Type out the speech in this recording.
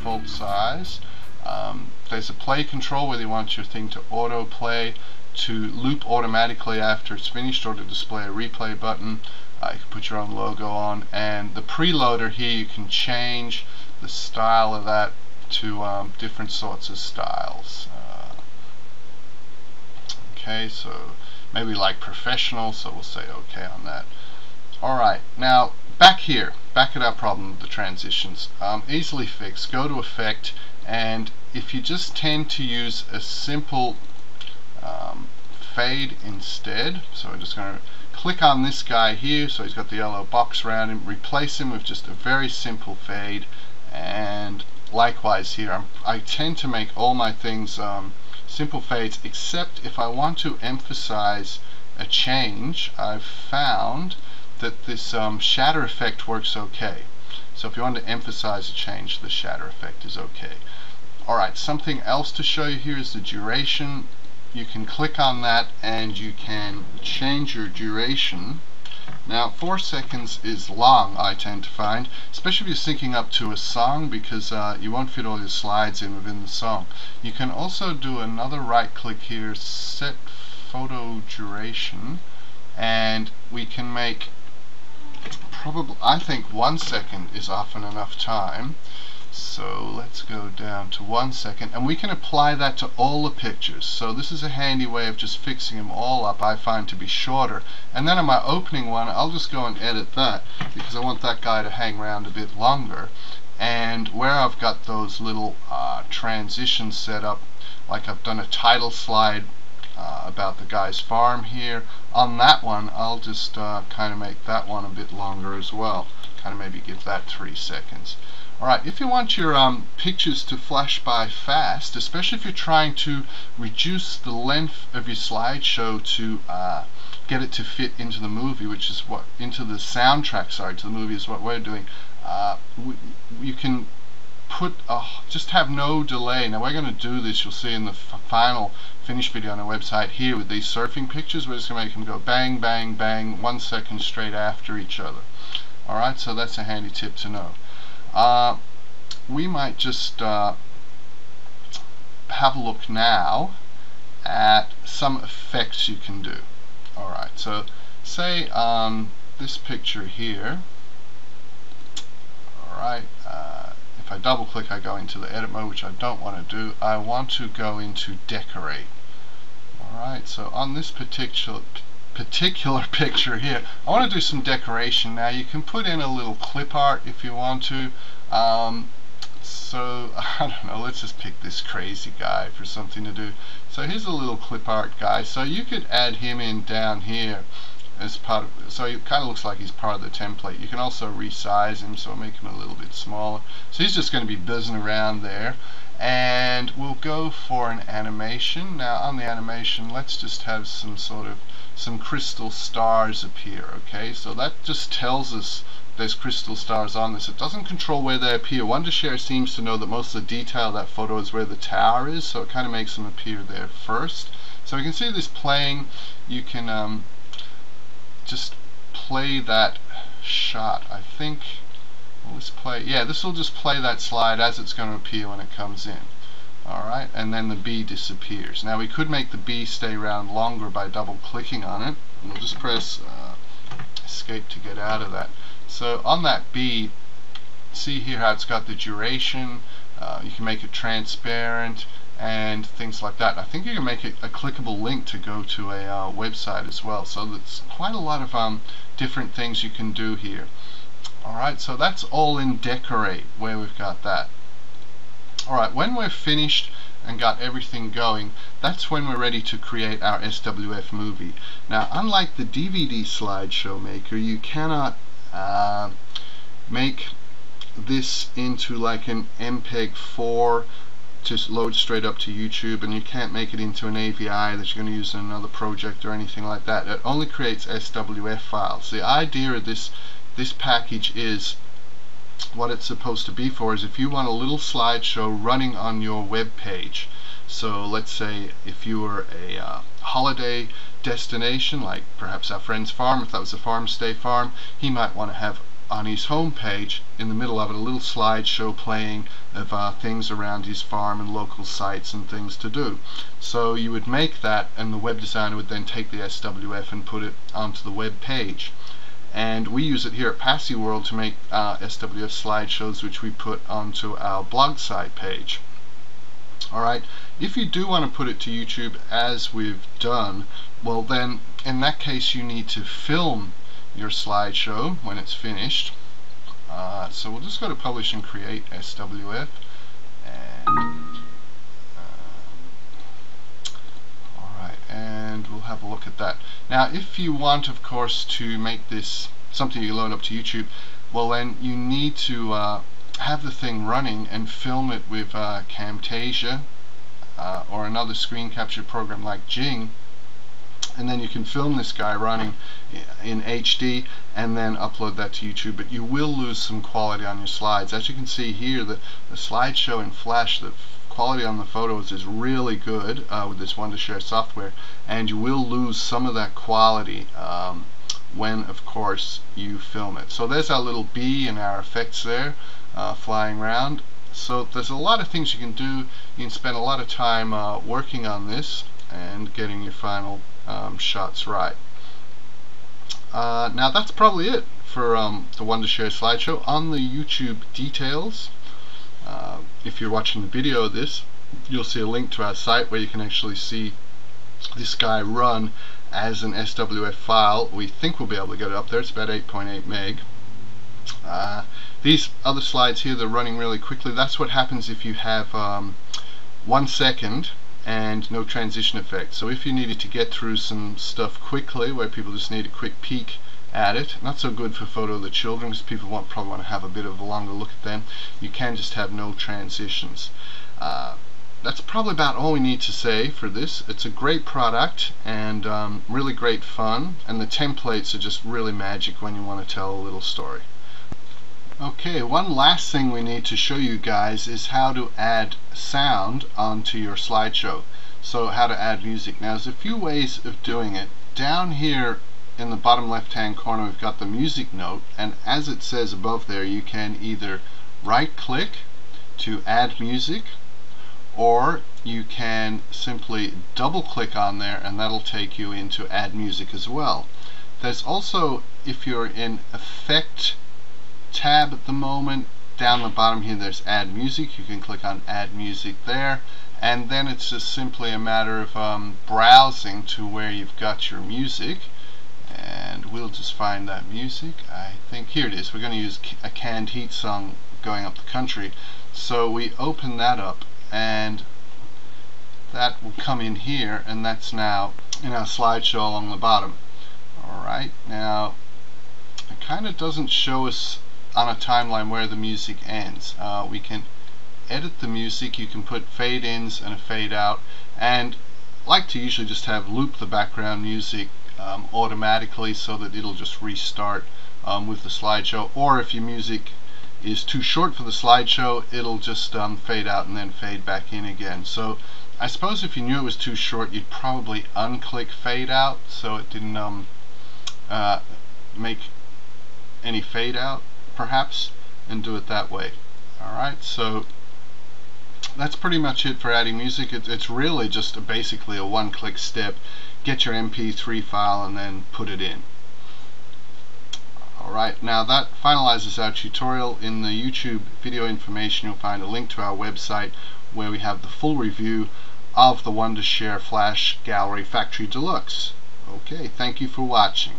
default size. There's a play control whether you want your thing to auto play, to loop automatically after it's finished, or to display a replay button. You can put your own logo on, and the preloader here, you can change the style of that to different sorts of styles. Okay, so maybe like professional, so we'll say okay on that. Alright, now back here, back at our problem, the transitions. Easily fixed. Go to Effect, and if you just tend to use a simple fade instead, so we're just going to click on this guy here, so he's got the yellow box around him, replace him with just a very simple fade. And likewise here, I tend to make all my things simple fades, except if I want to emphasize a change. I've found that this shatter effect works okay. So if you want to emphasize a change, the shatter effect is okay. Alright, something else to show you here is the duration. You can click on that and you can change your duration. Now 4 seconds is long, I tend to find, especially if you're syncing up to a song, because you won't fit all your slides in within the song. You can also do another right click here, set photo duration, and we can make probably, I think 1 second is often enough time. So let's go down to 1 second, and we can apply that to all the pictures. So this is a handy way of just fixing them all up, I find to be shorter. And then on my opening one, I'll just go and edit that, because I want that guy to hang around a bit longer. And where I've got those little transitions set up, like I've done a title slide about the guy's farm here, on that one I'll just kind of make that one a bit longer as well. Kind of maybe give that 3 seconds. Alright, if you want your pictures to flash by fast, especially if you're trying to reduce the length of your slideshow to get it to fit into the movie, which is what, into the soundtrack, sorry, to the movie is what we're doing, you can put, just have no delay. Now we're going to do this, you'll see in the final finished video on our website here with these surfing pictures. We're just going to make them go bang, bang, bang, 1 second straight after each other. Alright, so that's a handy tip to know. We might just have a look now at some effects you can do. Alright, so say on this picture here, alright, if I double click I go into the edit mode, which I don't want to do. I want to go into decorate. Alright, so on this particular picture here, I want to do some decoration. Now you can put in a little clip art if you want to. So I don't know, let's just pick this crazy guy for something to do. So here's a little clip art guy, so you could add him in down here as part of, so it kind of looks like he's part of the template. You can also resize him, so make him a little bit smaller. So he's just going to be buzzing around there. And we'll go for an animation. Now on the animation, let's just have some crystal stars appear. Okay, so that just tells us there's crystal stars on this. It doesn't control where they appear. Wondershare seems to know that most of the detail of that photo is where the tower is, so it kind of makes them appear there first. So you can see this playing. You can just play that shot. I think, well, let's play, yeah, this will just play that slide as it's going to appear when it comes in. Alright, and then the bee disappears. Now we could make the bee stay around longer by double clicking on it. And we'll just press escape to get out of that. So on that bee, see here how it's got the duration. You can make it transparent and things like that. I think you can make it a clickable link to go to a website as well. So there's quite a lot of different things you can do here. Alright, so that's all in decorate where we've got that. Alright, when we're finished and got everything going, that's when we're ready to create our SWF movie. Now, unlike the DVD slideshow maker, you cannot make this into like an MPEG-4 to load straight up to YouTube, and you can't make it into an AVI that you're going to use in another project or anything like that. It only creates SWF files. The idea of this package is, what it's supposed to be for is if you want a little slideshow running on your web page. So let's say if you were a holiday destination, like perhaps our friend's farm, if that was a farm stay farm, he might want to have on his home page, in the middle of it, a little slideshow playing of things around his farm and local sites and things to do. So you would make that, and the web designer would then take the SWF and put it onto the web page. And we use it here at Passy World to make SWF slideshows, which we put onto our blog site page. Alright, if you do want to put it to YouTube as we've done, well then in that case you need to film your slideshow when it's finished. So we'll just go to Publish and Create SWF, and alright, and we'll have a look at that. Now if you want, of course, to make this something you load up to YouTube, well then you need to have the thing running and film it with Camtasia or another screen capture program like Jing, and then you can film this guy running in HD and then upload that to YouTube. But you will lose some quality on your slides. As you can see here, the slideshow in Flash, the quality on the photos is really good with this Wondershare software, and you will lose some of that quality when, of course, you film it. So there's our little bee and our effects there flying around. So there's a lot of things you can do. You can spend a lot of time working on this and getting your final shots right. Now that's probably it for the Wondershare slideshow. On the YouTube details, if you're watching the video of this, you'll see a link to our site where you can actually see this guy run as an SWF file. We think we'll be able to get it up there. It's about 8.8 meg. These other slides here, they're running really quickly. That's what happens if you have 1 second and no transition effect. So if you needed to get through some stuff quickly, where people just need a quick peek at it, not so good for photo of the children because people probably want to have a bit of a longer look at them, you can just have no transitions. That's probably about all we need to say for this. It's a great product and really great fun, and the templates are just really magic when you want to tell a little story. Okay, one last thing we need to show you guys is how to add sound onto your slideshow. So how to add music. Now there's a few ways of doing it. Down here in the bottom left hand corner we've got the music note, and as it says above there, you can either right click to add music, or you can simply double click on there and that'll take you into add music as well. There's also, if you're in effect tab at the moment, down the bottom here there's add music. You can click on add music there, and then it's just simply a matter of browsing to where you've got your music, and we'll just find that music. I think here it is. We're going to use a Canned Heat song, Going Up the Country. So we open that up and that will come in here, and that's now in our slideshow along the bottom. Alright, now it kind of doesn't show us on a timeline where the music ends. We can edit the music. You can put fade ins and a fade out, and I like to usually just have loop the background music automatically so that it'll just restart with the slideshow, or if your music is too short for the slideshow, it'll just fade out and then fade back in again. So I suppose if you knew it was too short, you'd probably unclick fade out so it didn't make any fade out, perhaps, and do it that way. Alright, so that's pretty much it for adding music. It's really just basically a one-click step. Get your MP3 file and then put it in. Alright, now that finalizes our tutorial. In the YouTube video information you'll find a link to our website where we have the full review of the Wondershare Flash Gallery Factory Deluxe. Okay, thank you for watching.